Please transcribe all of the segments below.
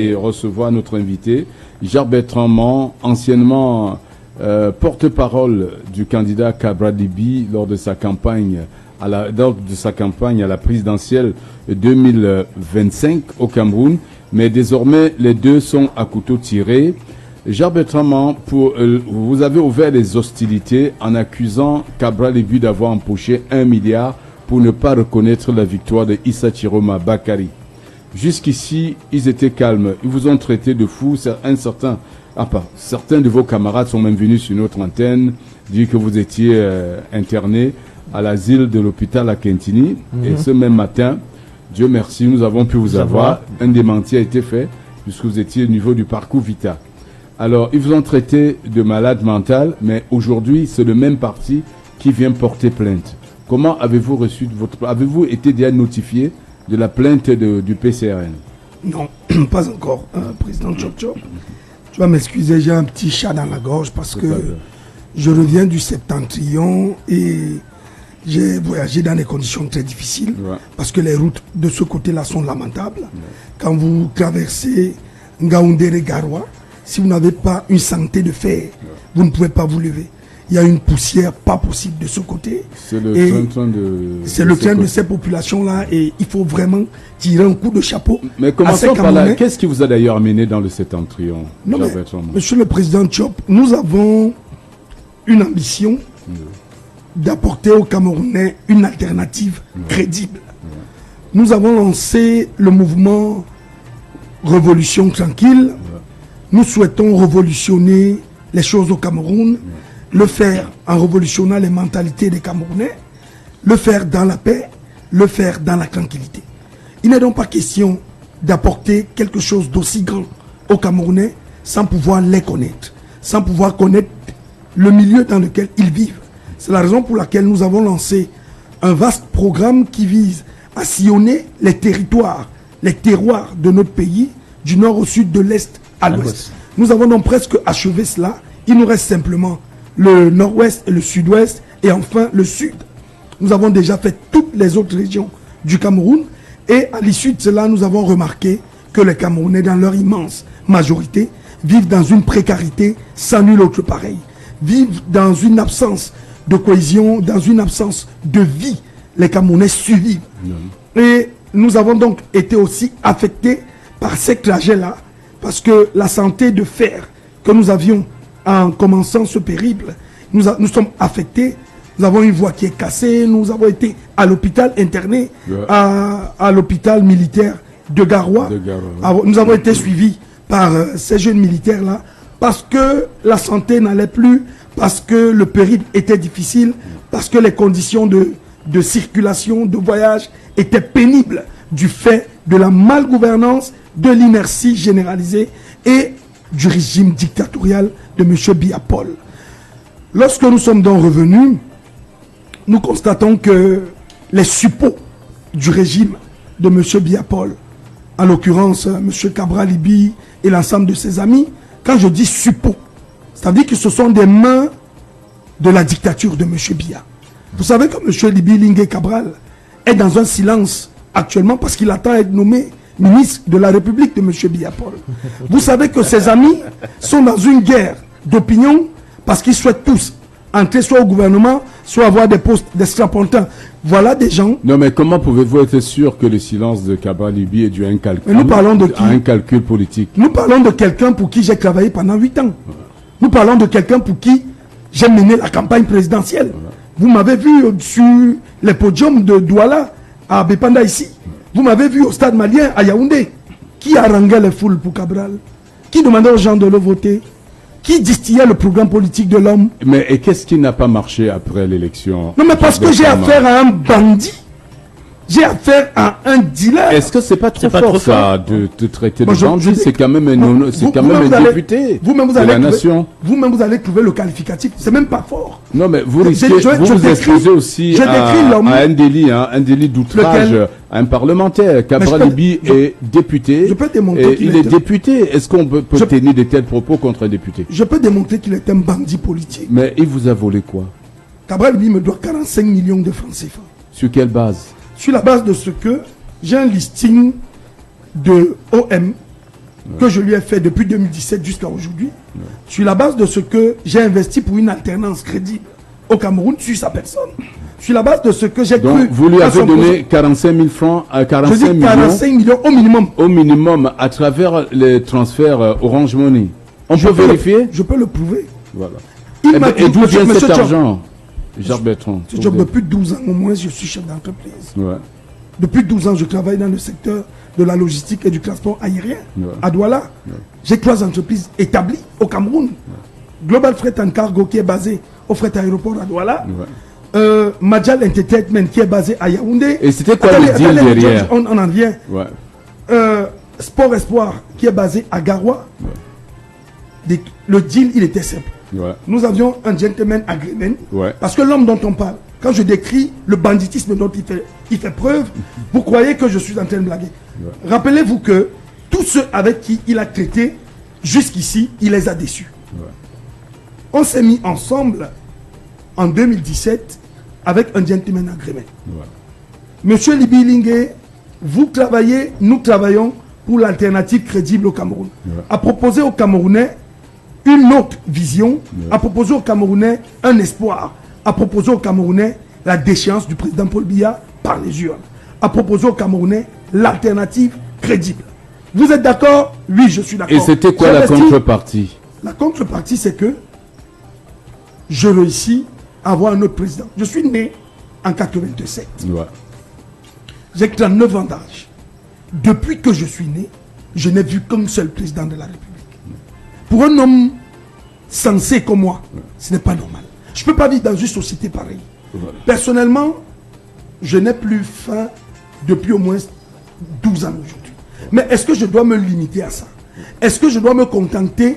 Et recevoir notre invité, Jean-Bertrand Mand, anciennement porte-parole du candidat Cabral Libye lors de sa campagne à la présidentielle 2025 au Cameroun. Mais désormais, les deux sont à couteau tiré. Jean-Bertrand Mand, vous avez ouvert les hostilités en accusant Cabral Libye d'avoir empoché 1 milliard pour ne pas reconnaître la victoire de Issa Chiroma Bakary. Jusqu'ici, ils étaient calmes. Ils vous ont traité de fous. Certains de vos camarades sont même venus sur notre antenne dire que vous étiez interné à l'asile de l'hôpital à Kentini. Et ce même matin, Dieu merci, nous avons pu vous avoir. Un démenti a été fait puisque vous étiez au niveau du parcours Vita. Alors, ils vous ont traité de malade mental, mais aujourd'hui, c'est le même parti qui vient porter plainte. Comment avez-vous reçu avez-vous été déjà notifié de la plainte du PCRN? Non, pas encore, président Chop Chop. Tu vas m'excuser, j'ai un petit chat dans la gorge parce que je reviens du Septentrion et j'ai voyagé dans des conditions très difficiles parce que les routes de ce côté-là sont lamentables. Quand vous traversez Ngaoundéré-Garoua, si vous n'avez pas une santé de fer, vous ne pouvez pas vous lever. Il y a une poussière pas possible de ce côté. C'est le train de ces populations-là et il faut vraiment tirer un coup de chapeau. Mais commençons par là. Qu'est-ce qui vous a d'ailleurs amené dans le Septentrion? Monsieur le Président Chop, nous avons une ambition d'apporter aux Camerounais une alternative crédible. Nous avons lancé le mouvement Révolution Tranquille. Nous souhaitons révolutionner les choses au Cameroun. Le faire en révolutionnant les mentalités des Camerounais, le faire dans la paix, le faire dans la tranquillité. Il n'est donc pas question d'apporter quelque chose d'aussi grand aux Camerounais sans pouvoir les connaître, sans pouvoir connaître le milieu dans lequel ils vivent. C'est la raison pour laquelle nous avons lancé un vaste programme qui vise à sillonner les territoires, les terroirs de notre pays, du nord au sud, de l'est à l'ouest. Nous avons donc presque achevé cela. Il nous reste simplement le nord-ouest et le sud-ouest, et enfin le sud. Nous avons déjà fait toutes les autres régions du Cameroun, et à l'issue de cela, nous avons remarqué que les Camerounais, dans leur immense majorité, vivent dans une précarité sans nul autre pareil, vivent dans une absence de cohésion, dans une absence de vie. Les Camerounais survivent. Et nous avons donc été aussi affectés par ces trajets-là, parce que la santé de fer que nous avions en commençant ce périple, nous sommes affectés. Nous avons une voie qui est cassée. Nous avons été à l'hôpital interné, à l'hôpital militaire de Garoua. Nous avons été suivis par ces jeunes militaires-là parce que la santé n'allait plus, parce que le périple était difficile, parce que les conditions de circulation, de voyage étaient pénibles du fait de la malgouvernance, de l'inertie généralisée et du régime dictatorial de M. Biya Paul. Lorsque nous sommes donc revenus, nous constatons que les suppôts du régime de M. Biya Paul, en l'occurrence M. Cabral Libye et l'ensemble de ses amis, quand je dis suppôts, c'est-à-dire que ce sont des mains de la dictature de M. Biya. Vous savez que M. Libye Lingué Cabral est dans un silence actuellement parce qu'il attend à être nommé ministre de la République de M. Biya Paul. Vous savez que ses amis sont dans une guerre d'opinion parce qu'ils souhaitent tous entrer soit au gouvernement, soit avoir des postes d'extrapontins. Voilà des gens... Non, mais comment pouvez-vous être sûr que le silence de Cabral Libye est dû à un calcul, nous parlons de qui? Un calcul politique? Nous parlons de quelqu'un pour qui j'ai travaillé pendant 8 ans. Nous parlons de quelqu'un pour qui j'ai mené la campagne présidentielle. Vous m'avez vu sur les podiums de Douala à Bepanda ici. Vous m'avez vu au stade malien à Yaoundé. Qui haranguait les foules pour Cabral? Qui demandait aux gens de le voter? Qui distillait le programme politique de l'homme? Mais et qu'est-ce qui n'a pas marché après l'élection? Non, mais parce que j'ai affaire à un bandit. J'ai affaire à un dealer. Est-ce que c'est pas trop fort ça de traiter de bandit? C'est quand même un député de la nation. Vous-même vous allez trouver le qualificatif. C'est même pas fort. Non, mais vous risquez, vous exposez aussi à un délit d'outrage à un parlementaire. Cabral Libye est député. Je peux démontrer qu'il est député. Est-ce qu'on peut tenir de tels propos contre un député? Je peux démontrer qu'il est un bandit politique. Mais il vous a volé quoi? Cabral Libye me doit 45 millions de francs CFA. Sur quelle base? Sur la base de ce que j'ai un listing de OM que je lui ai fait depuis 2017 jusqu'à aujourd'hui, sur la base de ce que j'ai investi pour une alternance crédible au Cameroun sur sa personne, sur la base de ce que j'ai cru. Donc vous lui avez donné 45 000 francs à 45 millions. 45 millions au minimum. Au minimum, à travers les transferts Orange Money. On peut vérifier? Je peux le prouver. Voilà. Et d'où vient cet argent, Jacques Bertrand? Depuis 12 ans au moins, je suis chef d'entreprise. Ouais. Depuis 12 ans, je travaille dans le secteur de la logistique et du transport aérien à Douala. J'ai 3 entreprises établies au Cameroun. Global Freight and Cargo qui est basé au Freight Aéroport à Douala. Majal Entertainment qui est basé à Yaoundé. Et c'était quoi le deal derrière? On en vient. Sport Espoir qui est basé à Garoua. Le deal, il était simple. Nous avions un gentleman agreement. Parce que l'homme dont on parle, quand je décris le banditisme dont il fait preuve, vous croyez que je suis en train de blaguer. Rappelez-vous que tous ceux avec qui il a traité jusqu'ici, il les a déçus. On s'est mis ensemble en 2017 avec un gentleman agreement. Monsieur Libi Lingué, vous travaillez, nous travaillons pour l'alternative crédible au Cameroun. À proposer aux Camerounais une autre vision, à proposer aux Camerounais un espoir, à proposer aux Camerounais la déchéance du président Paul Biya par les urnes, à proposer aux Camerounais l'alternative crédible. Vous êtes d'accord? Oui, je suis d'accord. Et c'était quoi la contrepartie? La contrepartie, c'est que je réussis à avoir un autre président. Je suis né en 87. J'ai 39 ans d'âge. Depuis que je suis né, je n'ai vu qu'un seul président de la République. Pour un homme sensé comme moi, ce n'est pas normal. Je ne peux pas vivre dans une société pareille. Personnellement, je n'ai plus faim depuis au moins 12 ans aujourd'hui. Mais est-ce que je dois me limiter à ça? Est-ce que je dois me contenter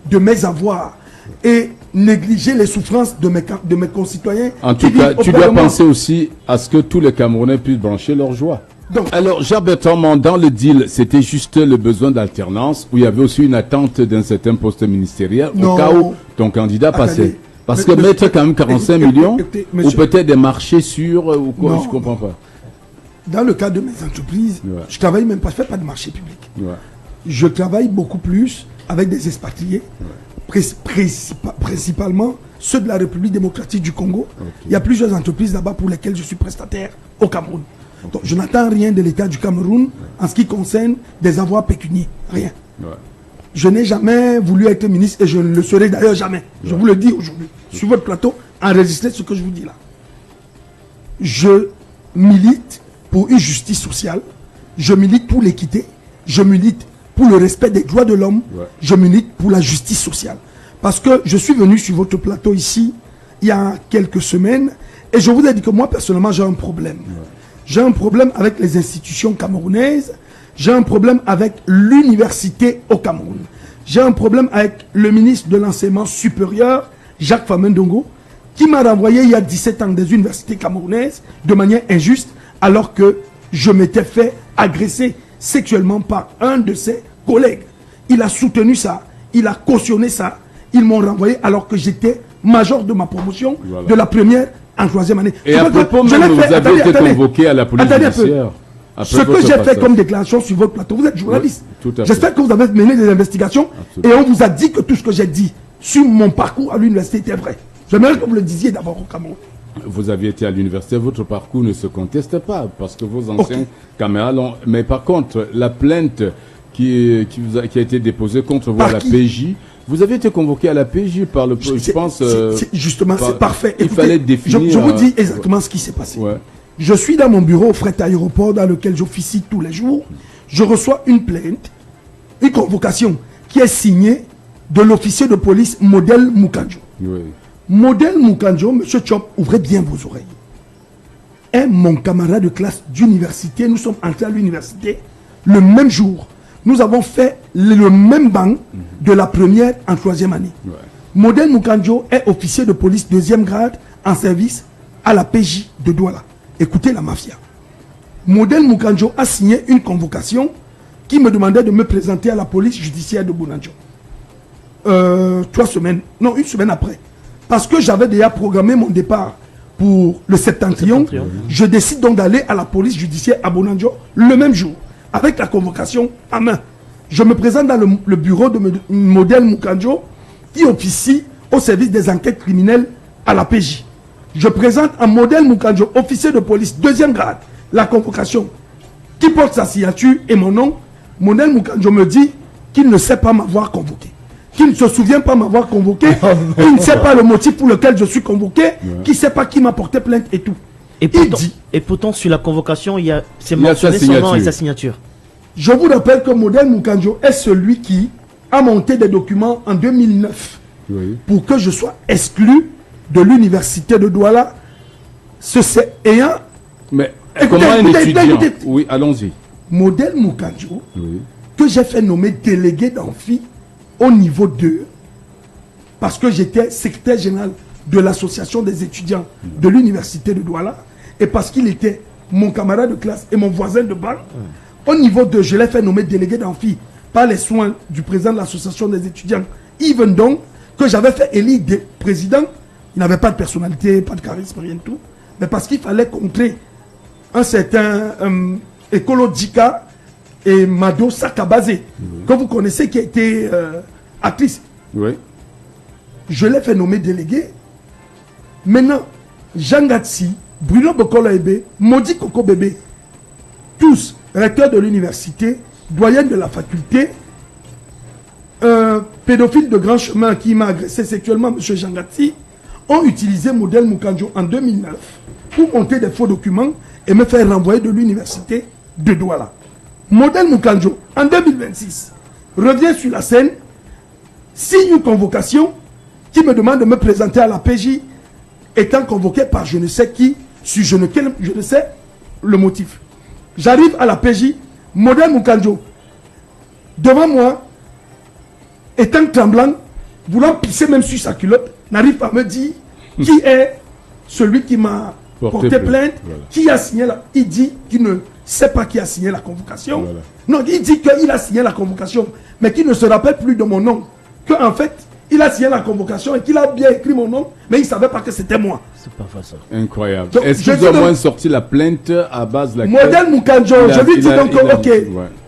de mes avoirs et négliger les souffrances de mes concitoyens? En tout cas, tu dois penser aussi à ce que tous les Camerounais puissent brancher leur joie. Donc, alors, Jacques Bertrand, dans le deal, c'était juste le besoin d'alternance ou il y avait aussi une attente d'un certain poste ministériel au cas où ton candidat passait? Parce que mettre quand même 45 millions ou peut-être des marchés sûrs ou quoi, je ne comprends pas. Dans le cas de mes entreprises, je travaille même pas, je ne fais pas de marché public. Je travaille beaucoup plus avec des expatriés, principalement ceux de la République démocratique du Congo. Il y a plusieurs entreprises là-bas pour lesquelles je suis prestataire au Cameroun. Donc, je n'attends rien de l'État du Cameroun en ce qui concerne des avoirs pécuniaires. Rien. Je n'ai jamais voulu être ministre et je ne le serai d'ailleurs jamais. Je vous le dis aujourd'hui. Sur votre plateau, enregistrez ce que je vous dis là. Je milite pour une justice sociale. Je milite pour l'équité. Je milite pour le respect des droits de l'homme. Je milite pour la justice sociale. Parce que je suis venu sur votre plateau ici il y a quelques semaines et je vous ai dit que moi personnellement j'ai un problème. J'ai un problème avec les institutions camerounaises. J'ai un problème avec l'université au Cameroun. J'ai un problème avec le ministre de l'enseignement supérieur, Jacques Famendongo, qui m'a renvoyé il y a 17 ans des universités camerounaises de manière injuste, alors que je m'étais fait agresser sexuellement par un de ses collègues. Il a soutenu ça, il a cautionné ça. Ils m'ont renvoyé alors que j'étais major de ma promotion de la première en 3e année. Et à propos même, vous avez été convoqué à la police judiciaire. Ce que j'ai fait comme déclaration sur votre plateau, vous êtes journaliste. J'espère que vous avez mené des investigations et on vous a dit que tout ce que j'ai dit sur mon parcours à l'université était vrai. J'aimerais que vous le disiez d'abord au Cameroun. Vous aviez été à l'université, votre parcours ne se conteste pas parce que vos anciens camarades ont... Mais par contre, la plainte qui a été déposée contre vous à la PJ, vous avez été convoqué à la PJ par le... Je pense... Justement, c'est parfait. Il fallait définir... Je vous dis exactement ce qui s'est passé. Je suis dans mon bureau au Freight Aéroport dans lequel j'officie tous les jours. Je reçois une plainte, une convocation qui est signée de l'officier de police Modèle Moukanjo. Modèle Moukanjo, monsieur Chop, ouvrez bien vos oreilles. Est mon camarade de classe d'université. Nous sommes entrés à l'université le même jour. Nous avons fait le même banc de la première en 3e année. Modèle Moukanjo est officier de police 2e grade en service à la PJ de Douala. Écoutez la mafia. Modèle Moukanjo a signé une convocation qui me demandait de me présenter à la police judiciaire de Bounandjo. 3 semaines, non, 1 semaine après. Parce que j'avais déjà programmé mon départ pour le Septentrion. Je décide donc d'aller à la police judiciaire à Bounandjo le même jour, avec la convocation à main. je me présente dans le bureau de Modèle Mukanjo, qui officie au service des enquêtes criminelles à la PJ. Je présente un Modèle Mukanjo, officier de police, 2e grade, la convocation, qui porte sa signature et mon nom. Modèle Mukanjo me dit qu'il ne sait pas m'avoir convoqué, qu'il ne se souvient pas m'avoir convoqué, qu'il ne sait pas le motif pour lequel je suis convoqué, qu'il ne sait pas qui m'a porté plainte et tout. Et pourtant, sur la convocation, c'est mentionné son nom et sa signature. Je vous rappelle que Modèle Mukanjo est celui qui a monté des documents en 2009 pour que je sois exclu de l'université de Douala. Mais comment un étudiant... Oui, allons-y. Modèle Mukanjo, que j'ai fait nommer délégué d'amphi au niveau 2, parce que j'étais secrétaire général de l'association des étudiants de l'université de Douala, et parce qu'il était mon camarade de classe et mon voisin de banc. Au niveau 2, je l'ai fait nommer délégué d'amphi par les soins du président de l'association des étudiants, Yves Ndong, que j'avais fait élire des présidents. Il n'avait pas de personnalité, pas de charisme, rien de tout. Mais parce qu'il fallait contrer un certain Ekolo Djika et Mado Sakabazé, que vous connaissez, qui a été actrice. Je l'ai fait nommer délégué. Maintenant, Jean Gatsi, Bruno Bokolo Ebe, Modi Koko Bébé, tous, recteurs de l'université, doyens de la faculté, pédophile de grand chemin qui m'a agressé sexuellement, M. Jean Gatsi, ont utilisé Modèle Mukanjo en 2009 pour monter des faux documents et me faire renvoyer de l'université de Douala. Modèle Mukanjo, en 2026, revient sur la scène, signe une convocation qui me demande de me présenter à la PJ, étant convoqué par je ne sais qui, sur je ne sais le motif. J'arrive à la PJ, Modèle Mukanjo, devant moi, étant tremblant, voulant pisser même sur sa culotte, n'arrive pas à me dire qui est celui qui m'a porté plainte, qui a signé la... Il dit qu'il ne sait pas qui a signé la convocation. Non, il dit qu'il a signé la convocation, mais qu'il ne se rappelle plus de mon nom. Qu'en fait, il a signé la convocation et qu'il a bien écrit mon nom, mais il ne savait pas que c'était moi. C'est pas facile. Incroyable. Est-ce qu'ils ont au moins sorti la plainte à base de la... Modèle Mukanjo, je lui dis donc, ok,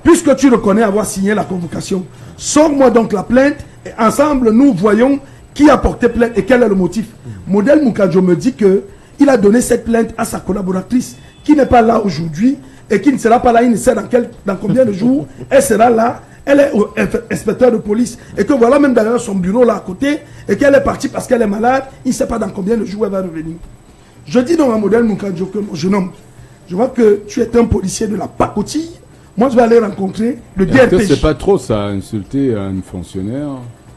puisque tu reconnais avoir signé la convocation, sors-moi donc la plainte et ensemble nous voyons qui a porté plainte et quel est le motif. Modèle Mukanjo me dit que il a donné cette plainte à sa collaboratrice qui n'est pas là aujourd'hui et qui ne sera pas là, il ne sait dans combien de jours elle sera là. Elle est inspecteur de police et que voilà même d'ailleurs son bureau là à côté et qu'elle est partie parce qu'elle est malade, il ne sait pas dans combien de jours elle va revenir. Je dis donc à Modèle Mukanjo que mon jeune homme, je vois que tu es un policier de la pacotille, moi je vais aller rencontrer le DRPJ. C'est pas trop ça, insulter un fonctionnaire.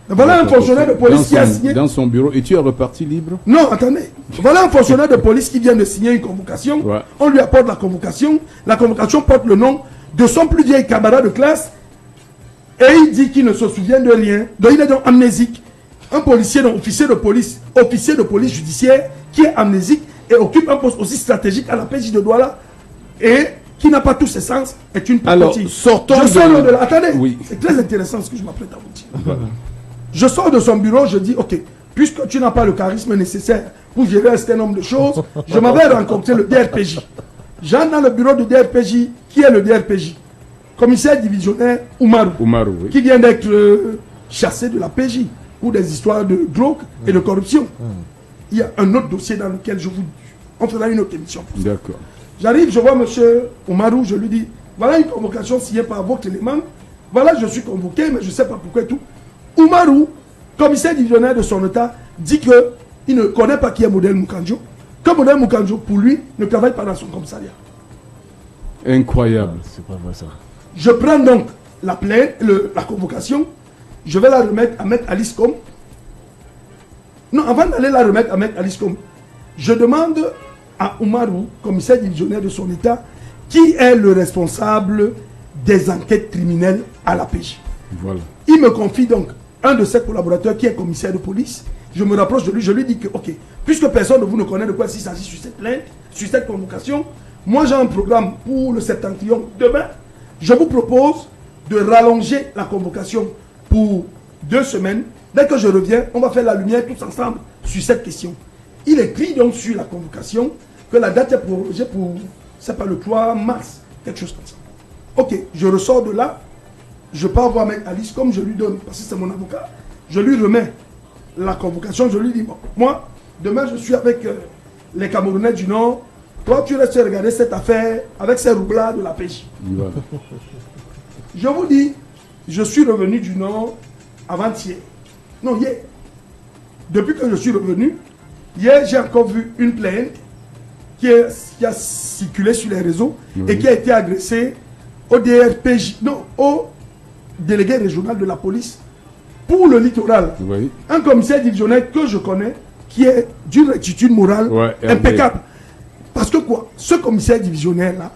Voilà un fonctionnaire de police qui a signé... Dans son bureau. Et tu es reparti libre? Non, attendez. Voilà un fonctionnaire de police qui vient de signer une convocation. On lui apporte la convocation. La convocation porte le nom de son plus vieil camarade de classe. Et il dit qu'il ne se souvient de rien. Donc il est donc amnésique. Un policier, donc officier de police judiciaire, qui est amnésique et occupe un poste aussi stratégique à la PJ de Douala. Et qui n'a pas tous ses sens, est une pacotille. Alors, sortons de là. Attendez, c'est très intéressant ce que je m'apprête à vous dire. Je sors de son bureau, je dis, ok, puisque tu n'as pas le charisme nécessaire pour gérer un certain nombre de choses, je m'avais rencontré le DRPJ. J'entre dans le bureau du DRPJ. Qui est le DRPJ? Commissaire divisionnaire Oumarou, qui vient d'être chassé de la PJ pour des histoires de drogue et de corruption. Il y a un autre dossier dans lequel on fera une autre émission. D'accord. J'arrive, je vois M. Oumarou, je lui dis, voilà une convocation signée par votre élément. Voilà, je suis convoqué, mais je ne sais pas pourquoi et tout. Oumarou, commissaire divisionnaire de son état, dit qu'il ne connaît pas qui est Modèle Mukanjo, que Modèle Mukanjo, pour lui, ne travaille pas dans son commissariat. Incroyable. C'est pas vrai ça. Je prends donc la plainte, la convocation, je vais la remettre à Maître Alice Com. Non, avant d'aller la remettre à Maître Alice Com, je demande à Oumarou, commissaire divisionnaire de son état, qui est le responsable des enquêtes criminelles à la PJ. Voilà. Il me confie donc un de ses collaborateurs qui est commissaire de police. Je me rapproche de lui, je lui dis que, ok, puisque personne de vous ne connaît de quoi il s'agit sur cette plainte, sur cette convocation, moi j'ai un programme pour le septentrion demain. Je vous propose de rallonger la convocation pour 2 semaines. Dès que je reviens, on va faire la lumière tous ensemble sur cette question. Il écrit donc sur la convocation que la date est prorogée pour, c'est pas le 3 mars, quelque chose comme ça. Ok, je ressors de là. je pars voir avec Alice comme je lui donne, parce que c'est mon avocat, je lui remets la convocation, je lui dis, bon, moi, demain je suis avec les Camerounais du Nord, toi tu restes regarder cette affaire avec ces roublards de la pêche. Voilà. Je vous dis, je suis revenu du Nord avant-hier. Non, hier. Depuis que je suis revenu, hier j'ai encore vu une plainte qui a circulé sur les réseaux et qui a été adressée au DRPJ, non, au délégué régional de la police pour le littoral. Oui. Un commissaire divisionnaire que je connais, qui est d'une rectitude morale impeccable. Parce que quoi, ce commissaire divisionnaire-là,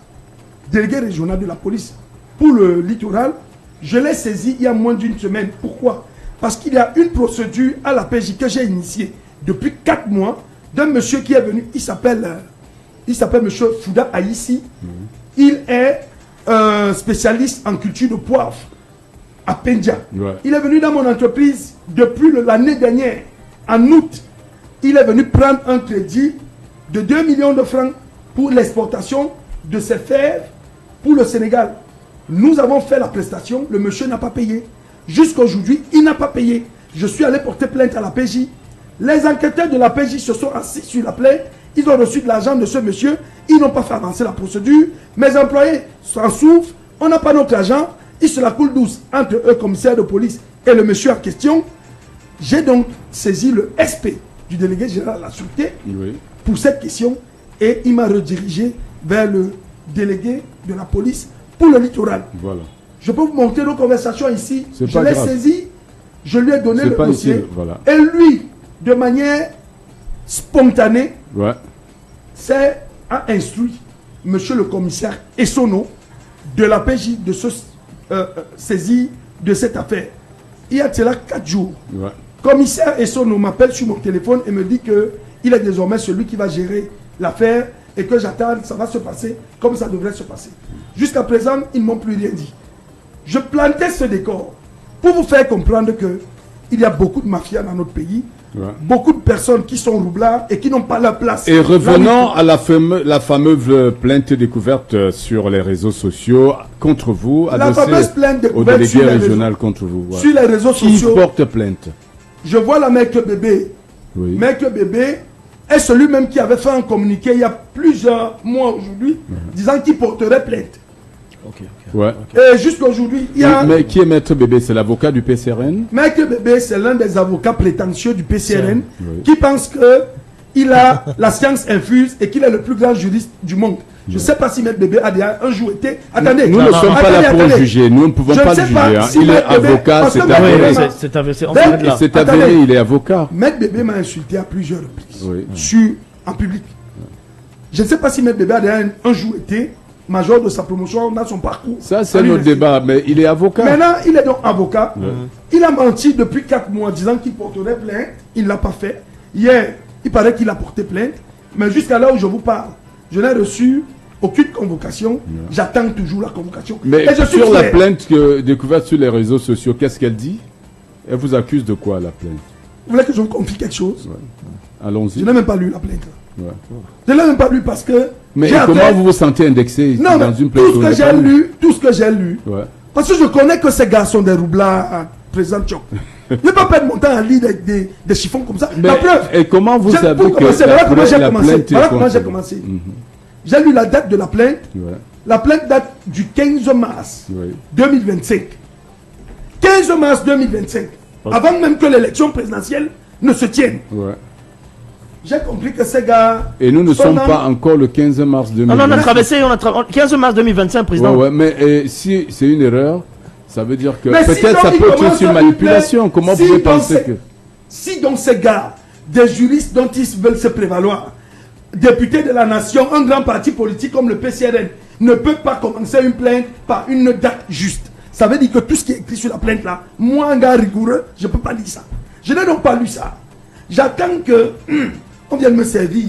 délégué régional de la police pour le littoral, je l'ai saisi il y a moins d'une semaine. Pourquoi? Parce qu'il y a une procédure à la PJ que j'ai initiée depuis 4 mois d'un monsieur qui est venu, il s'appelle monsieur Fouda Aïssi. Il est spécialiste en culture de poivre à Pendia. Il est venu dans mon entreprise depuis l'année dernière, en août. Il est venu prendre un crédit de 2 millions de francs pour l'exportation de ses fèves pour le Sénégal. Nous avons fait la prestation, le monsieur n'a pas payé. Jusqu'à aujourd'hui, il n'a pas payé. Je suis allé porter plainte à la PJ. Les enquêteurs de la PJ se sont assis sur la plainte. Ils ont reçu de l'argent de ce monsieur. Ils n'ont pas fait avancer la procédure. Mes employés s'en souffrent. On n'a pas notre argent. Ils se la coulent douce entre eux, commissaire de police, et le monsieur en question. J'ai donc saisi le SP du délégué général de la sûreté pour cette question. Et il m'a redirigé vers le délégué de la police pour le littoral. Voilà. Je peux vous montrer nos conversations ici. Je l'ai saisi, je lui ai donné le dossier. Ici, voilà. Et lui, de manière spontanée, a instruit monsieur le commissaire Essono de la PJ de se saisir de cette affaire. Il y a cela 4 jours. Commissaire Essono m'appelle sur mon téléphone et me dit qu'il est désormais celui qui va gérer l'affaire et que j'attends, ça va se passer comme ça devrait se passer. Jusqu'à présent, ils ne m'ont plus rien dit. Je plantais ce décor pour vous faire comprendre qu'il y a beaucoup de mafias dans notre pays, beaucoup de personnes qui sont roublards et qui n'ont pas leur place. Et revenons à la fameuse plainte découverte sur les réseaux sociaux contre vous, la fameuse plainte découverte au délégué régional contre vous. Sur les réseaux sociaux. Qui porte plainte? Je vois la Maître Bébé. Maître Bébé est celui même qui avait fait un communiqué il y a plusieurs mois aujourd'hui, disant qu'il porterait plainte. Et jusqu'à aujourd'hui, il y a... Mais qui est Maître Bébé? C'est l'avocat du PCRN? Maître Bébé, c'est l'un des avocats prétentieux du PCRN qui pense qu'il a la science infuse et qu'il est le plus grand juriste du monde. Je ne sais pas si Maître Bébé a déjà un jour été... Attendez, nous ne sommes pas là pour juger, nous ne pouvons pas le juger. Il est avocat, c'est avéré, il est avocat. Maître Bébé m'a insulté à plusieurs reprises, en public. Je ne sais pas si Maître Bébé a déjà un jour été major de sa promotion dans son parcours. Ça, c'est notre débat, mais il est avocat. Maintenant, il est donc avocat. Il a menti depuis 4 mois disant qu'il porterait plainte. Il ne l'a pas fait. Hier, il paraît qu'il a porté plainte. Mais jusqu'à là où je vous parle, je n'ai reçu aucune convocation. J'attends toujours la convocation. Mais sur la plainte découverte sur les réseaux sociaux, qu'est-ce qu'elle dit? Elle vous accuse de quoi, la plainte? Vous voulez que je vous confie quelque chose? Allons-y. Je n'ai même pas lu la plainte. Je ne l'ai même pas lu parce que... Mais comment vous vous sentez indexé dans une plainte? Tout ce que j'ai lu, parce que je connais que ces gars sont des roublards, président Tchok. Je ne vais pas perdre mon temps à lire des chiffons comme ça. Mais, la preuve. Et comment vous savez que voilà comment j'ai commencé. J'ai lu la date de la plainte. La plainte date du 15 mars 2025. 15 mars 2025. Avant même que l'élection présidentielle ne se tienne. J'ai compris que ces gars... Et nous ne sommes pas encore le 15 mars 2025. Non, on a traversé, 15 mars 2025, président. Mais si c'est une erreur, ça veut dire que peut-être ça peut être une manipulation. Comment vous pouvez penser que... Si donc ces gars, des juristes dont ils veulent se prévaloir, députés de la nation, un grand parti politique comme le PCRN, ne peut pas commencer une plainte par une date juste. Ça veut dire que tout ce qui est écrit sur la plainte là, moi un gars rigoureux, je ne peux pas lire ça. Je n'ai donc pas lu ça. J'attends que... on vient de me servir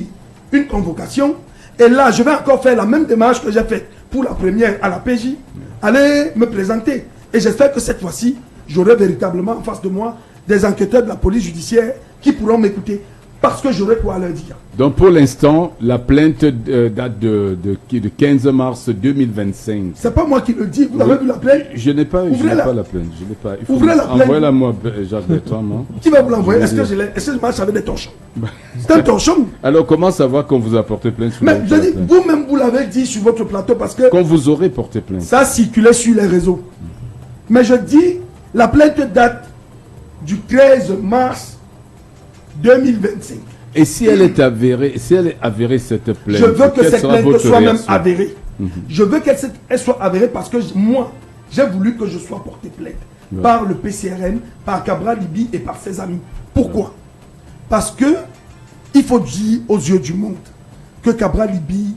une convocation. Et là, je vais encore faire la même démarche que j'ai faite pour la première à la PJ. Aller me présenter. Et j'espère que cette fois-ci, j'aurai véritablement en face de moi des enquêteurs de la police judiciaire qui pourront m'écouter. Parce que j'aurai quoi à leur dire. Donc pour l'instant, la plainte date de 15 mars 2025. C'est pas moi qui le dis, vous avez vu la plainte? Je n'ai pas, la plainte. Ouvrez la plainte. Envoyez-la moi, Jacques Bertrand. Qui va vous l'envoyer? Est-ce que je marche avec des torchons? C'est un torchon. Alors comment savoir qu'on vous a porté plainte? Mais je dis, vous-même vous l'avez dit sur votre plateau parce que... Qu'on vous aurait porté plainte. Ça circulait sur les réseaux. Mais je dis, la plainte date du 13 mars 2025. Et si elle est avérée, cette plainte, je veux que cette plainte soit même avérée. Je veux qu'elle soit avérée parce que moi, j'ai voulu que je sois porté plainte par le PCRN, par Cabral Liby et par ses amis. Pourquoi? Parce que il faut dire aux yeux du monde que Cabral Liby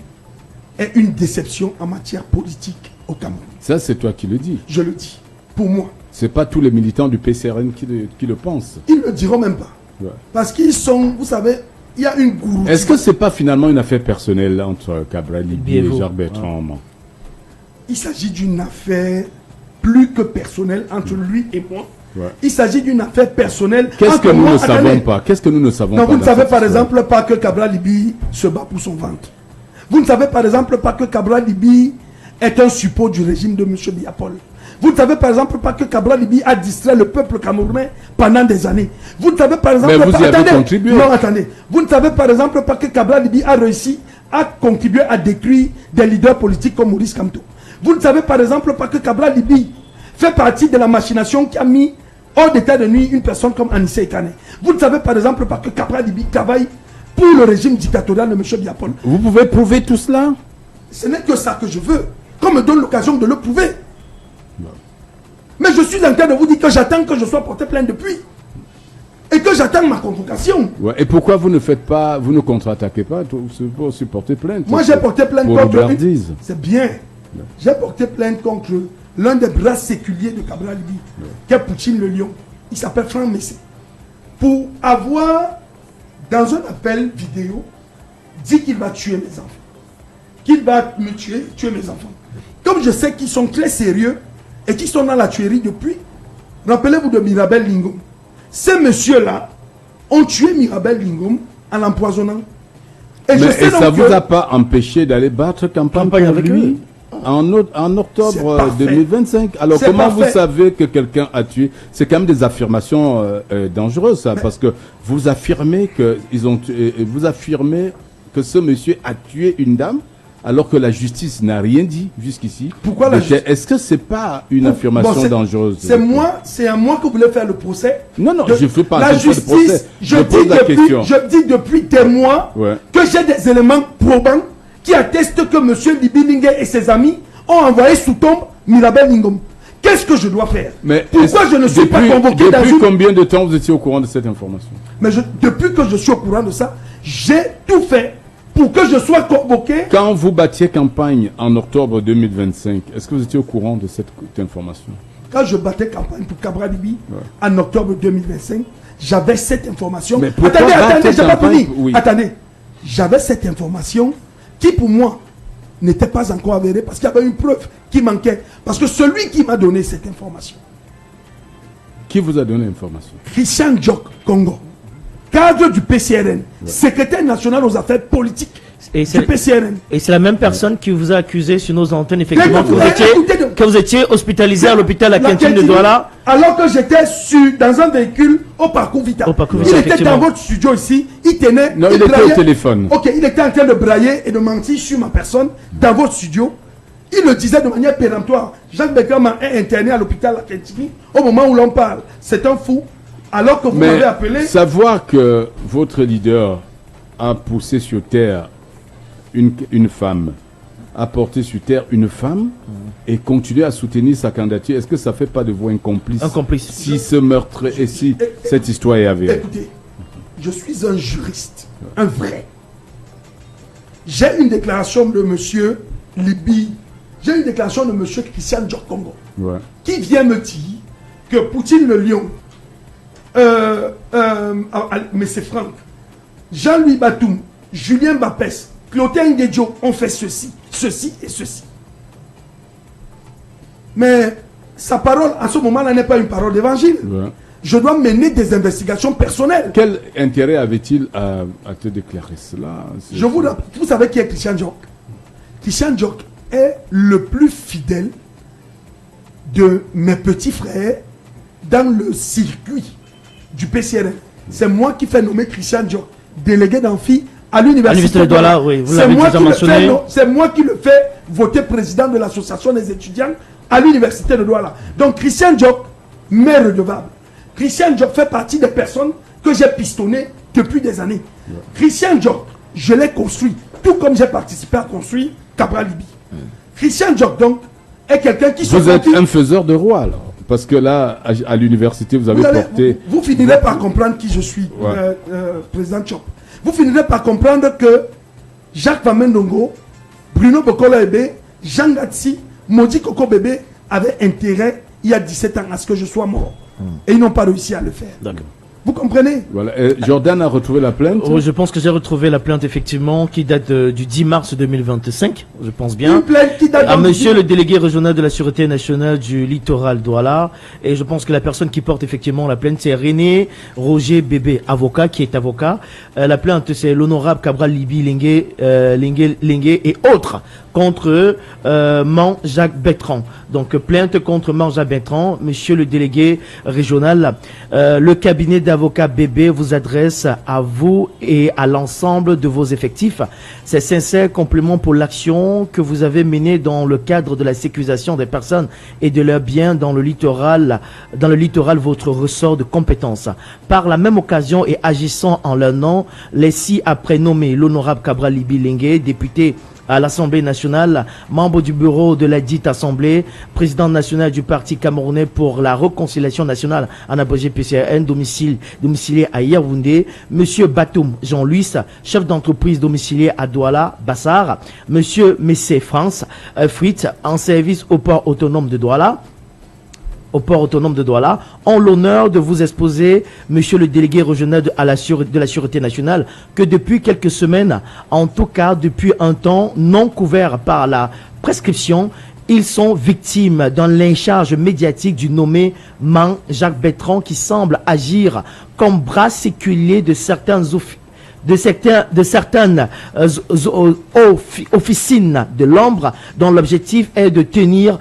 est une déception en matière politique au Cameroun. Ça, c'est toi qui le dis. Je le dis. Pour moi. C'est pas tous les militants du PCRN qui le pensent. Ils ne le diront même pas. Ouais. Parce qu'ils sont, vous savez, il y a une gourou. Est-ce que c'est pas finalement une affaire personnelle entre Cabral Liby et Jacques Bertrand? Il s'agit d'une affaire plus que personnelle entre lui et moi. Ouais. Il s'agit d'une affaire personnelle. Qu'est-ce que nous ne savons pas? Qu'est-ce que nous ne savons pas? Vous ne savez par exemple pas que Cabral Liby se bat pour son ventre. Vous ne savez par exemple pas que Cabral Liby est un suppôt du régime de M. Biapol. Vous ne savez par exemple pas que Cabral Liby a distrait le peuple camerounais pendant des années. Vous ne savez par exemple pas... vous y avez contribué. Non, attendez. Vous ne savez par exemple pas que Cabral Liby a réussi à contribuer à détruire des leaders politiques comme Maurice Kamto. Vous ne savez par exemple pas que Cabral Liby fait partie de la machination qui a mis hors d'état de nuit une personne comme Anissé Ekane. Vous ne savez par exemple pas que Cabral Liby travaille pour le régime dictatorial de M. Biapol. Vous pouvez prouver tout cela? Ce n'est que ça que je veux. Qu'on me donne l'occasion de le prouver. Mais je suis en train de vous dire que j'attends que je sois porté plainte depuis. Et que j'attends ma convocation. Ouais. Et pourquoi vous ne faites pas, vous ne contre-attaquez pas pour supporter plainte? Moi j'ai porté plainte contre... C'est bien. Ouais. J'ai porté plainte contre l'un des bras séculiers de Cabral Liby, qui est Poutine le Lion. Il s'appelle Franck Messé. Pour avoir, dans un appel vidéo, dit qu'il va tuer mes enfants. Qu'il va me tuer mes enfants. Comme je sais qu'ils sont très sérieux, et qui sont dans la tuerie depuis. Rappelez-vous de Mirabel Lingom. Ces messieurs-là ont tué Mirabel Lingom en l'empoisonnant. Et mais ça ne vous a pas empêché d'aller battre campagne avec lui en octobre 2025. Alors comment vous savez que quelqu'un a tué? C'est quand même des affirmations dangereuses, ça, parce que vous affirmez que vous affirmez que ce monsieur a tué une dame, alors que la justice n'a rien dit jusqu'ici. Pourquoi la justice? Est-ce que c'est pas une affirmation dangereuse? C'est à moi que vous voulez faire le procès. Non, je ne fais pas la justice. Je dis depuis des mois que j'ai des éléments probants qui attestent que M. Liby Lingué et ses amis ont envoyé sous tombe Mirabel Lingom. Qu'est-ce que je dois faire? Pourquoi je ne suis pas convoqué dans une... Depuis combien de temps vous étiez au courant de cette information? Mais depuis que je suis au courant de ça, j'ai tout fait pour que je sois convoqué. Quand vous battiez campagne en octobre 2025, est-ce que vous étiez au courant de cette information? Quand je battais campagne pour Cabral Liby en octobre 2025, j'avais cette information. Mais attendez, j'ai pas fini. Oui. Attendez, j'avais cette information qui pour moi n'était pas encore avérée parce qu'il y avait une preuve qui manquait. Parce que celui qui m'a donné cette information. Qui vous a donné l'information? Christian Djok Congo, cadre du PCRN, secrétaire national aux affaires politiques du PCRN. Et c'est la même personne qui vous a accusé sur nos antennes, effectivement, que vous étiez hospitalisé à l'hôpital à Quintine de Douala. Alors que j'étais dans un véhicule au parcours Vita. Il était dans votre studio ici, il tenait... Non, il était au téléphone. Ok, il était en train de brailler et de mentir sur ma personne dans votre studio. Il le disait de manière péremptoire. Jacques Beckerman est interné à l'hôpital à Quintine au moment où l'on parle. C'est un fou. Alors que vous m'avez appelé... Savoir que votre leader a poussé sur terre une femme, a porté sur terre une femme et continuer à soutenir sa candidature, est-ce que ça ne fait pas de vous un complice? Un complice. Si ce meurtre et si cette histoire est avérée. Écoutez, je suis un juriste, un vrai. J'ai une déclaration de monsieur Liby, j'ai une déclaration de monsieur Christian Djok Congo, qui vient me dire que Poutine le Lion, mais c'est Franck, Jean-Louis Batoum, Julien Bapès, Clotaire Ndedjo ont fait ceci et ceci. Mais sa parole, en ce moment-là, n'est pas une parole d'évangile. je dois mener des investigations personnelles. Quel intérêt avait-il à te déclarer cela? Vous savez qui est Christian Diok? Christian Diok est le plus fidèle de mes petits frères dans le circuit du PCRL. C'est moi qui fais nommer Christian Diok délégué d'amphi à l'université de Douala. Oui, vous l'avez déjà mentionné. C'est moi qui le fais voter président de l'association des étudiants à l'université de Douala. Donc Christian Diok m'est redevable. Christian Diok fait partie des personnes que j'ai pistonnées depuis des années. Christian Diok, je l'ai construit, tout comme j'ai participé à construire Cabral Libye. Christian Diok, donc, est quelqu'un qui se... Vous êtes un faiseur de roi, alors. Parce que là, à l'université, vous avez porté... Vous finirez par comprendre qui je suis, président Chop. Vous finirez par comprendre que Jacques Famendongo, Bruno Bokola Ebe, Jean Gatsi, Modi Koko Bébé avaient intérêt, il y a 17 ans, à ce que je sois mort. Et ils n'ont pas réussi à le faire. D'accord. Vous comprenez? Voilà. Jordan a retrouvé la plainte? Oh, je pense que j'ai retrouvé la plainte, effectivement, qui date du 10 mars 2025, je pense bien. Une plainte qui date à monsieur le délégué régional de la Sûreté nationale du littoral Douala. Et je pense que la personne qui porte effectivement la plainte, c'est René Roger Bébé, avocat, qui est avocat. La plainte, c'est l'honorable Cabral Libye Lingué et autres contre Man Jacques Bertrand. Donc plainte contre Man Jacques Bertrand, monsieur le délégué régional. Le cabinet d'avocats Bébé vous adresse à vous et à l'ensemble de vos effectifs. C'est sincère complément pour l'action que vous avez menée dans le cadre de la sécurisation des personnes et de leurs biens dans le littoral, votre ressort de compétences. Par la même occasion et agissant en leur nom, les ci-après nommés l'honorable Cabral Libye Lingué, député à l'Assemblée nationale, membre du bureau de la dite Assemblée, président national du Parti camerounais pour la réconciliation nationale en abrégé PCRN, domicilié à Yaoundé, monsieur Batoum Jean-Louis, chef d'entreprise domicilié à Douala, Bassar, monsieur Messé France, Fritz, en service au port autonome de Douala, ont l'honneur de vous exposer, monsieur le délégué régional de la Sûreté nationale, que depuis quelques semaines, en tout cas depuis un temps non couvert par la prescription, ils sont victimes d'un lynchage médiatique du nommé Man Jacques Bertrand qui semble agir comme bras séculier de certaines officines de l'ombre dont l'objectif est de ternir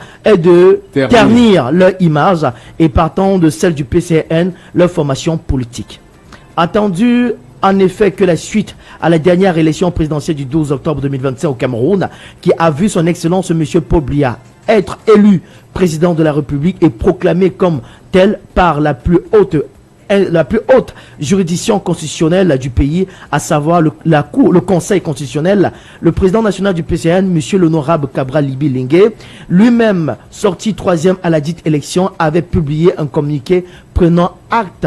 leur image et partant de celle du PCN, leur formation politique. Attendu en effet que la suite à la dernière élection présidentielle du 12 octobre 2025 au Cameroun, qui a vu son excellence M. Paul Biya être élu président de la République et proclamé comme tel par la plus haute juridiction constitutionnelle du pays, à savoir le Conseil constitutionnel, le président national du PCN, monsieur l'honorable Cabral Libye Lingué, lui-même sorti 3e à la dite élection, avait publié un communiqué prenant acte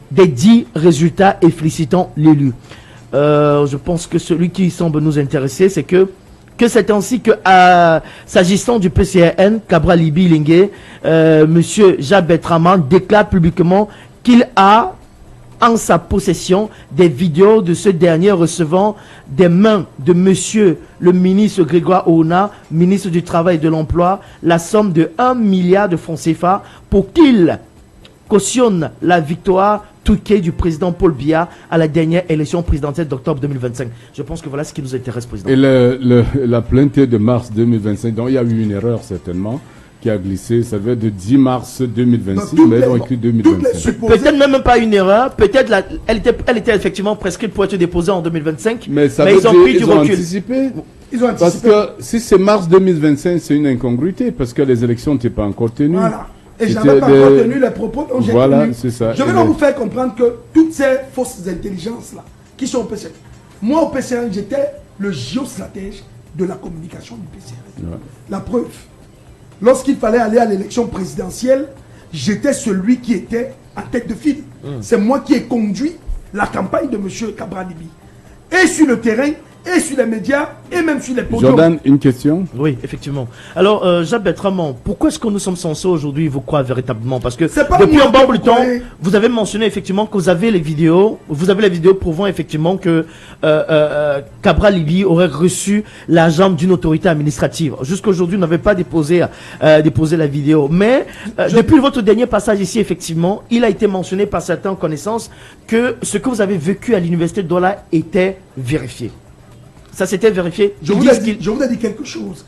des dits résultats et félicitant l'élu. Je pense que celui qui semble nous intéresser, c'est que c'est ainsi que, s'agissant du PCN, Cabral Libye Lingué, monsieur Jacques Bertrand déclare publiquement qu'il a en sa possession des vidéos de ce dernier recevant des mains de monsieur le ministre Grégoire Ouna, ministre du Travail et de l'Emploi, la somme de 1 milliard de francs CFA pour qu'il cautionne la victoire truquée du président Paul Biya à la dernière élection présidentielle d'octobre 2025. Je pense que voilà ce qui nous intéresse, président. Et la plainte de mars 2025, donc il y a eu une erreur certainement qui a glissé, ça devait être de 10 mars 2026, mais ils ont écrit 2025. Peut-être même pas une erreur, peut-être elle était effectivement prescrite pour être déposée en 2025, mais ils ont pris du recul. Anticipé. Ils ont anticipé. Parce que si c'est mars 2025, c'est une incongruité, parce que les élections n'étaient pas encore tenues. Voilà. Et je n'avais pas encore tenu les propos dont j'ai tenu. C'est ça. Je vais donc vous faire comprendre que toutes ces fausses intelligences-là, qui sont au PCN, moi au PCN, j'étais le géostratège de la communication du PCN. Ouais. La preuve. Lorsqu'il fallait aller à l'élection présidentielle, j'étais celui qui était en tête de file. C'est moi qui ai conduit la campagne de M. Cabral Libye. Et sur le terrain, et sur les médias, et même sur les podiums. Jordan, une question? Oui, effectivement. Alors, Jacques-Bertrand, pourquoi est-ce que nous sommes censés aujourd'hui vous croire véritablement? Parce que depuis un bon bout de temps, vous avez mentionné effectivement que vous avez les vidéos prouvant effectivement que Cabral Libye aurait reçu l'argent d'une autorité administrative. Jusqu'à aujourd'hui, vous n'avez pas déposé la vidéo. Mais depuis votre dernier passage ici, effectivement, il a été mentionné par certaines connaissances que ce que vous avez vécu à l'université de Douala était vérifié. Ça s'était vérifié. Je vous ai dit quelque chose.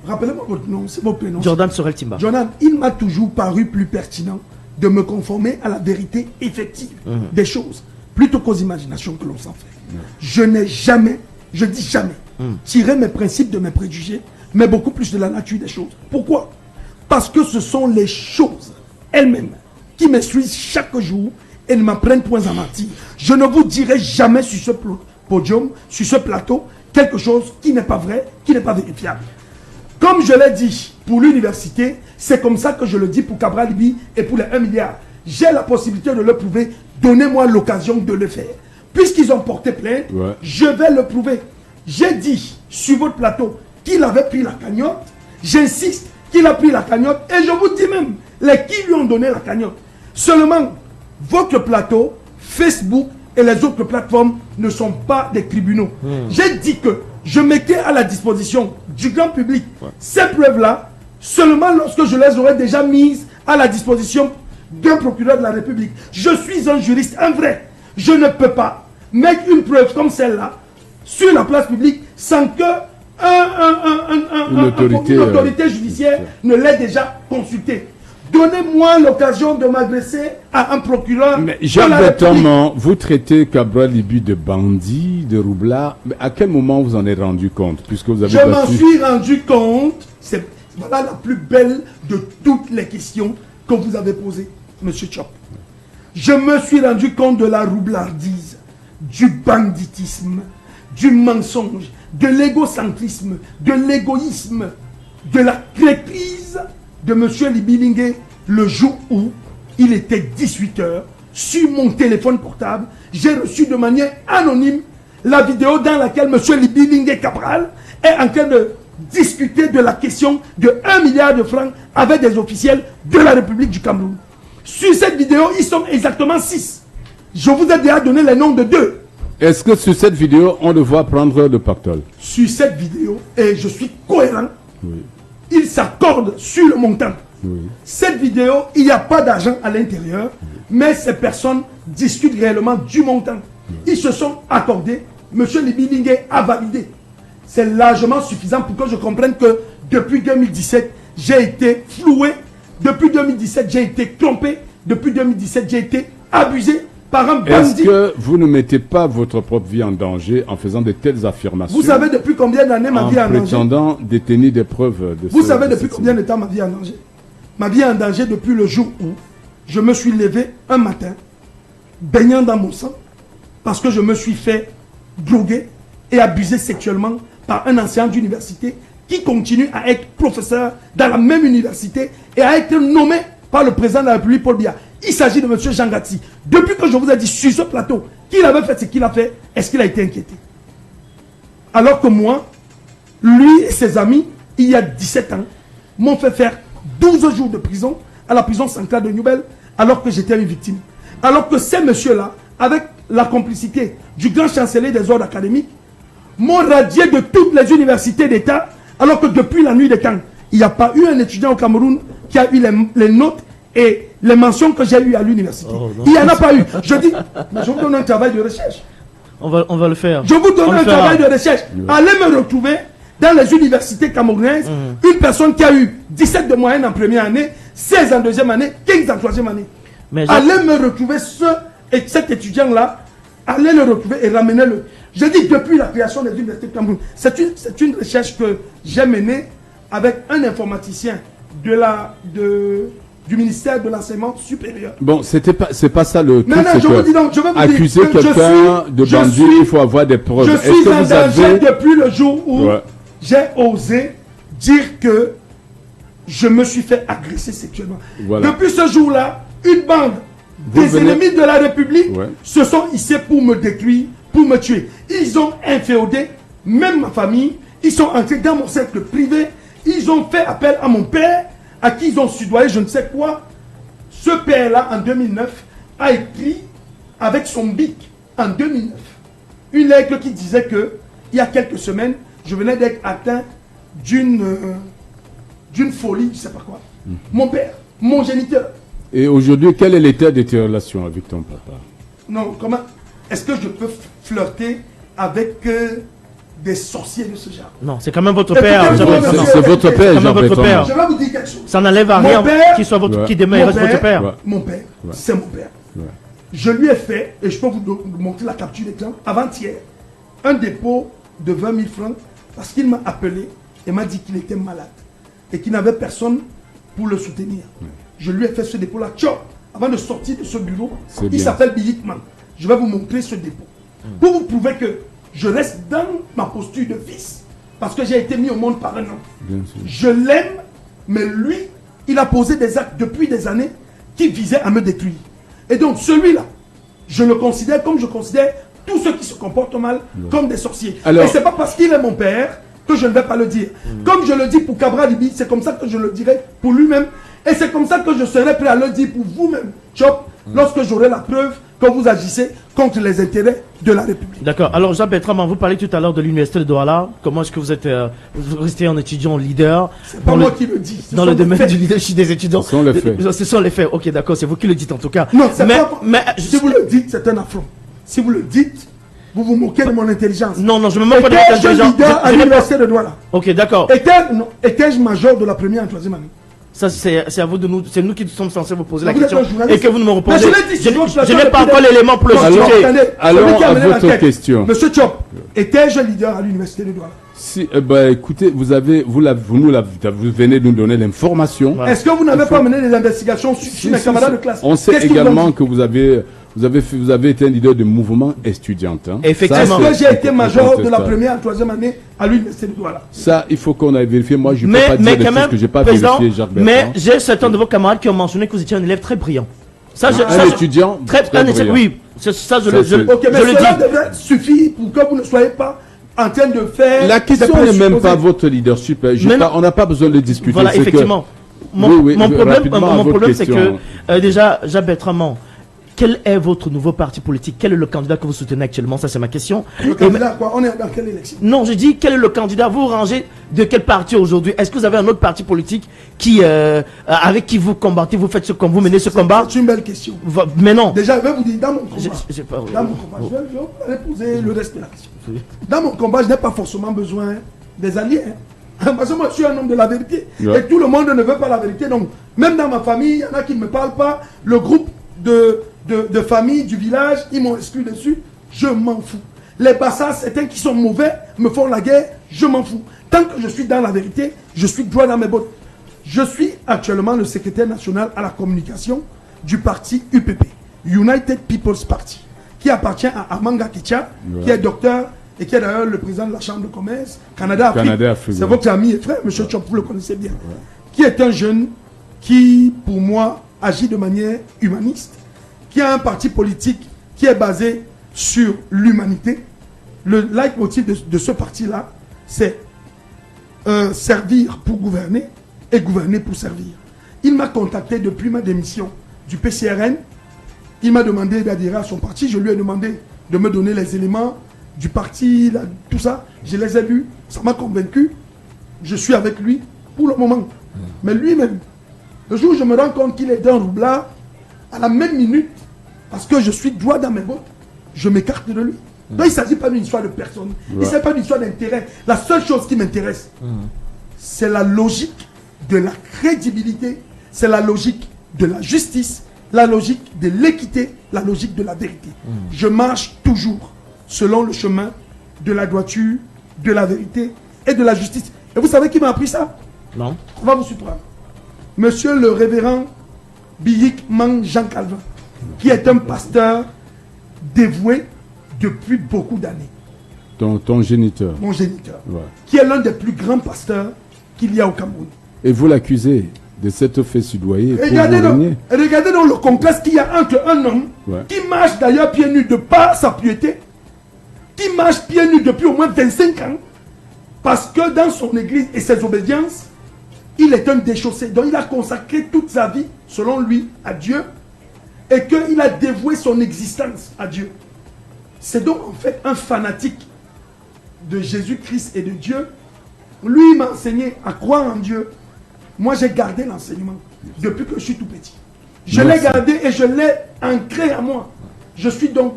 Rappelez-moi votre nom, c'est votre prénom. Jordan Sorel Timba. Jordan, il m'a toujours paru plus pertinent de me conformer à la vérité effective des choses, plutôt qu'aux imaginations que l'on s'en fait. Je n'ai jamais, je dis jamais, tiré mes principes de mes préjugés, mais beaucoup plus de la nature des choses. Pourquoi? Parce que ce sont les choses elles-mêmes qui m'instruisent chaque jour et ne m'apprennent point à mentir. Je ne vous dirai jamais sur ce podium, sur ce plateau, quelque chose qui n'est pas vrai, qui n'est pas vérifiable. Comme je l'ai dit pour l'université, c'est comme ça que je le dis pour Cabral Libye et pour les 1 milliard. J'ai la possibilité de le prouver. Donnez-moi l'occasion de le faire. Puisqu'ils ont porté plainte, je vais le prouver. J'ai dit sur votre plateau qu'il avait pris la cagnotte. J'insiste qu'il a pris la cagnotte. Et je vous dis même, les qui lui ont donné la cagnotte. Seulement, votre plateau, Facebook et les autres plateformes ne sont pas des tribunaux. J'ai dit que je mettais à la disposition du grand public ces preuves-là seulement lorsque je les aurais déjà mises à la disposition d'un procureur de la République. Je suis un juriste, un vrai. Je ne peux pas mettre une preuve comme celle-là sur la place publique sans que une autorité judiciaire ne l'ait déjà consultée. Donnez-moi l'occasion de m'adresser à un procureur. Mais Jacques-Bertrand, vous traitez Cabral Libye de bandit, de roublard. Mais à quel moment vous en êtes rendu compte, puisque vous avez Je m'en suis rendu compte. Voilà la plus belle de toutes les questions que vous avez posées, Monsieur Chop. Je me suis rendu compte de la roublardise, du banditisme, du mensonge, de l'égocentrisme, de l'égoïsme, de la crépise de M. Libye Lingué le jour où il était 18h sur mon téléphone portable. J'ai reçu de manière anonyme la vidéo dans laquelle M. Libye Lingué Cabral est en train de discuter de la question de 1 milliard de francs avec des officiels de la République du Cameroun. Sur cette vidéo, ils sont exactement 6. Je vous ai déjà donné les noms de 2. Est-ce que sur cette vidéo, on le voit prendre le pactole? Sur cette vidéo, et je suis cohérent, ils s'accordent sur le montant. Cette vidéo, il n'y a pas d'argent à l'intérieur, mais ces personnes discutent réellement du montant. Ils se sont accordés, M. Libye Lingué a validé. C'est largement suffisant pour que je comprenne que depuis 2017, j'ai été floué. Depuis 2017, j'ai été trompé. Depuis 2017, j'ai été abusé par un bandit. Est-ce que vous ne mettez pas votre propre vie en danger en faisant de telles affirmations? Vous savez depuis combien d'années ma vie est en danger? En prétendant détenir des preuves de Vous savez depuis combien de temps ma vie est en danger? Ma vie est en danger depuis le jour où je me suis levé un matin, baignant dans mon sang, parce que je me suis fait droguer et abuser sexuellement par un enseignant d'université qui continue à être professeur dans la même université et à être nommé par le président de la République, Paul Biya. Il s'agit de M. Jean Gatti. Depuis que je vous ai dit sur ce plateau qu'il avait fait ce qu'il a fait, est-ce qu'il a été inquiété? Alors que moi, lui et ses amis, il y a 17 ans, m'ont fait faire 12 jours de prison à la prison centrale de Nouvelle, alors que j'étais une victime. Alors que ces messieurs-là, avec la complicité du grand chancelier des ordres académiques, m'ont radié de toutes les universités d'État, alors que depuis la nuit des temps, il n'y a pas eu un étudiant au Cameroun qui a eu les notes et les mentions que j'ai eues à l'université. Il n'y en a pas eu. Je dis, mais je vous donne un travail de recherche. On va le faire. Je vous donne un travail de recherche. Allez me retrouver dans les universités camerounaises, une personne qui a eu 17 de moyenne en première année, 16 en deuxième année, 15 en troisième année. Allez me retrouver cet étudiant-là, allez le retrouver et ramenez-le. Je dis depuis la création des universités de Cameroun. C'est une recherche que j'ai menée avec un informaticien du ministère de l'enseignement supérieur. Bon, c'est pas ça le truc. Maintenant, je vous dis donc, je vais vous accuser quelqu'un de bandit, il faut avoir des preuves. Je suis en danger depuis le jour où j'ai osé dire que je me suis fait agresser sexuellement. Voilà. Depuis ce jour-là, une bande des ennemis de la République se sont hissés pour me détruire, pour pour me tuer. Ils ont inféodé, même ma famille. Ils sont entrés dans mon cercle privé. Ils ont fait appel à mon père, à qui ils ont soudoyé je ne sais quoi. Ce père-là, en 2009, a écrit avec son bic, en 2009, une lettre qui disait que, il y a quelques semaines, je venais d'être atteint d'une folie, je ne sais pas quoi. Mon père, mon géniteur. Et aujourd'hui, quel est l'état de tes relations avec ton papa? Non, comment est-ce que je peux flirter avec des sorciers de ce genre? Non, c'est quand même votre Écoutez, père. vous, Jean monsieur, Bertrand. C'est votre écoutez, père, quand même Jean votre Bertrand. père. Je vais vous dire quelque chose. Ça n'enlève à Mon rien père- qu'il soit votre, Ouais. qui demeure Mon votre père- père. Ouais. Mon père, Ouais. c'est mon père. Ouais. Je lui ai fait, et je peux vous montrer la capture d'écran, avant-hier, un dépôt de 20 000 francs parce qu'il m'a appelé et m'a dit qu'il était malade et qu'il n'avait personne pour le soutenir. Je lui ai fait ce dépôt-là. Tchao, avant de sortir de ce bureau, C'est il bien. s'appelle Billikman. Je vais vous montrer ce dépôt. Pour vous prouver que je reste dans ma posture de fils parce que j'ai été mis au monde par un homme. Bien sûr. Je l'aime, mais lui, il a posé des actes depuis des années qui visaient à me détruire. Et donc celui-là, je le considère comme je considère tous ceux qui se comportent mal comme des sorciers. Alors- Et c'est pas parce qu'il est mon père que je ne vais pas le dire. Comme je le dis pour Cabra Libi, c'est comme ça que je le dirai pour lui-même. Et c'est comme ça que je serai prêt à le dire pour vous-même, Chop, lorsque j'aurai la preuve que vous agissez contre les intérêts de la République. D'accord. Alors, Jean Bertrand, vous parlez tout à l'heure de l'université de Douala. Comment est-ce que vous êtes, vous restez un étudiant leader C'est pas dans moi le, qui le dis. ce dans sont le des domaine faits. du leadership des étudiants? Ce sont les faits. Ce sont les faits. Ok, d'accord. C'est vous qui le dites en tout cas. Non, c'est mais, pas mais, si vous le dites, c'est un affront. Si vous le dites, vous vous moquez de mon intelligence. non, non, je me moque pas de votre Étais-je intelligence. leader à Je n'ai pas- l'université de Douala? Ok, d'accord. Étais-je major de la première et troisième année? Ça, c'est à vous de nous, c'est nous qui sommes censés vous poser la Vous êtes question un journaliste. et que vous ne me répondez. Mais je l'ai dit, Je, sinon, je n'ai pas encore l'élément pour le Non, justifier. attendez, Allons celui qui a à mené votre l'enquête. question. Monsieur Chop, étais-je leader à l'université de Douala? Si, écoutez, vous venez de nous donner l'information. Voilà. Est-ce que vous n'avez pas mené des investigations sur Si, mes si, camarades si. de classe? On sait Qu'est-ce qu'ils vous ont également dit? que vous avez été un leader de mouvement étudiant. Hein. Effectivement. Ça, Est-ce c'est que j'ai été major de la incontestable. première et troisième année à l'université de Douala? Ça, il faut qu'on aille vérifier. Moi, je ne peux Mais, pas dire mais des quand choses même, que j'ai pas président, vérifiées, Jacques mais Bertrand. j'ai certains de vos camarades qui ont mentionné que vous étiez un élève très brillant. Ça, Un étudiant très brillant. oui, ça, je Ça, le, c'est- Ok, mais je le cela dis. devrait suffire pour que vous ne soyez pas en train de faire. La question des n'est même présupposés. pas votre leadership. Mais non. On n'a pas besoin de discuter. Voilà, c'est que- effectivement. Mon, Oui, mon problème, rapidement, à mon votre problème c'est que, question. déjà, Jacques Bertrand, quel est votre nouveau parti politique? Quel est le candidat que vous soutenez actuellement? Ça, c'est ma question. Le Et candidat, quoi? On est dans quelle élection? non, je dis, quel est le candidat? Vous rangez de quel parti aujourd'hui? Est-ce que vous avez un autre parti politique qui, avec qui vous combattez, vous faites ce combat, vous menez ce combat? C'est une belle question. Mais non. Déjà, je vais vous dire, dans mon combat, J'ai pas- dans mon combat, je vais poser le reste de la question. Dans mon combat, je n'ai pas forcément besoin des alliés. Hein. Parce que moi, je suis un homme de la vérité. Ouais. Et tout le monde ne veut pas la vérité. Donc, même dans ma famille, il y en a qui ne me parlent pas. Le groupe de famille du village, ils m'ont exclu dessus. Je m'en fous. Les bassas, certains qui sont mauvais, me font la guerre. Je m'en fous. Tant que je suis dans la vérité, je suis droit dans mes bottes. Je suis actuellement le secrétaire national à la communication du parti UPP, United People's Party, qui appartient à Amanga Kicha, qui est docteur et qui est d'ailleurs le président de la Chambre de commerce Canada-Afrique. Canada-Afrique, C'est ouais. votre ami et frère, M. Chop, vous le connaissez bien. Qui est un jeune qui, pour moi, agit de manière humaniste, qui a un parti politique qui est basé sur l'humanité. Le leitmotiv de ce parti-là, c'est servir pour gouverner et gouverner pour servir. Il m'a contacté depuis ma démission du PCRN. Il m'a demandé d'adhérer à son parti. Je lui ai demandé de me donner les éléments du parti, tout ça. Je les ai lus. Ça m'a convaincu. Je suis avec lui pour le moment. Mais lui-même, le jour où je me rends compte qu'il est d'un roublard, à la même minute, parce que je suis droit dans mes bottes, je m'écarte de lui. Donc il ne s'agit pas d'une histoire de personne. Il ne s'agit pas d'une histoire d'intérêt. La seule chose qui m'intéresse, c'est la logique de la crédibilité, c'est la logique de la justice, la logique de l'équité, la logique de la vérité. Je marche toujours selon le chemin de la droiture, de la vérité et de la justice. Et vous savez qui m'a appris ça? Non. On va vous surprendre. Monsieur le révérend Billik Mang Jean Calvin, qui est un pasteur dévoué depuis beaucoup d'années, Ton géniteur. mon géniteur, Ouais. qui est l'un des plus grands pasteurs qu'il y a au Cameroun. Et vous l'accusez de s'être fait soudoyer pour Regardez vous donc, régner. le contraste qu'il y a entre un homme Ouais. qui marche d'ailleurs pieds nus de par sa piété qui marche pieds nus depuis au moins 25 ans, parce que dans son église et ses obédiences, il est un déchaussé. Donc il a consacré toute sa vie, selon lui, à Dieu, et qu'il a dévoué son existence à Dieu. C'est donc en fait un fanatique de Jésus-Christ et de Dieu. Lui, il m'a enseigné à croire en Dieu. Moi, j'ai gardé l'enseignement depuis que je suis tout petit. Je l'ai gardé et je l'ai ancré à moi. Je suis donc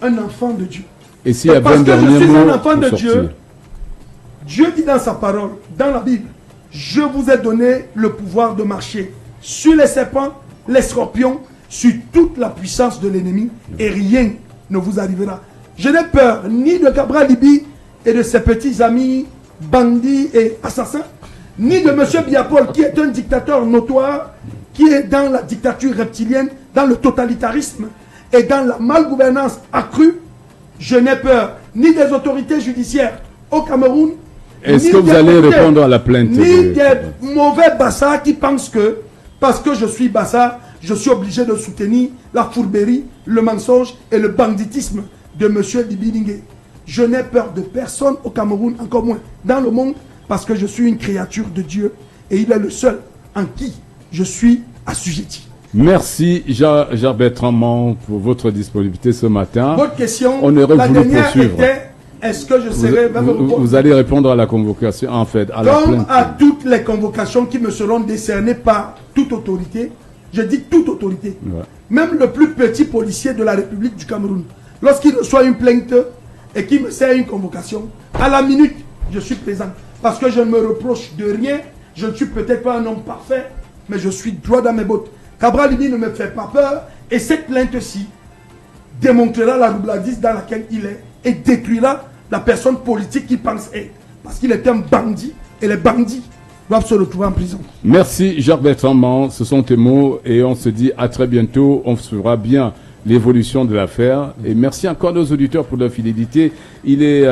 un enfant de Dieu. Et s'il y a parce que je suis un enfant de sortir. Dieu, Dieu dit dans sa parole, dans la Bible, je vous ai donné le pouvoir de marcher sur les serpents, les scorpions, sur toute la puissance de l'ennemi, et rien ne vous arrivera. Je n'ai peur ni de Cabral Libi et de ses petits amis bandits et assassins, ni de M. Biapol qui est un dictateur notoire, qui est dans la dictature reptilienne, dans le totalitarisme et dans la malgouvernance accrue. Je n'ai peur ni des autorités judiciaires au Cameroun. Est-ce que vous allez répondre à la plainte ni des mauvais bassards qui pensent que parce que je suis bassard, je suis obligé de soutenir la fourberie, le mensonge et le banditisme de M. Libi Lingué. Je n'ai peur de personne au Cameroun, encore moins dans le monde, parce que je suis une créature de Dieu et il est le seul en qui je suis assujetti. Merci Jean-Bertrand Mon pour votre disponibilité ce matin. Votre question, on aurait la voulu dernière poursuivre. était, est-ce que je serai... Vous allez répondre à la convocation, en fait, à la Comme plainte. à toutes les convocations qui me seront décernées par toute autorité, je dis toute autorité, même le plus petit policier de la République du Cameroun, lorsqu'il reçoit une plainte et qu'il me sert une convocation, à la minute, je suis présent. Parce que je ne me reproche de rien, je ne suis peut-être pas un homme parfait, mais je suis droit dans mes bottes. Cabral Libi ne me fait pas peur, et cette plainte-ci démontrera la roubladise dans laquelle il est et détruira la personne politique qu'il pense être. Parce qu'il est un bandit, et les bandits doivent se retrouver en prison. Merci Jean-Bertrand Mon, ce sont tes mots, et on se dit à très bientôt, on suivra bien l'évolution de l'affaire, et merci encore à nos auditeurs pour leur fidélité. Il est...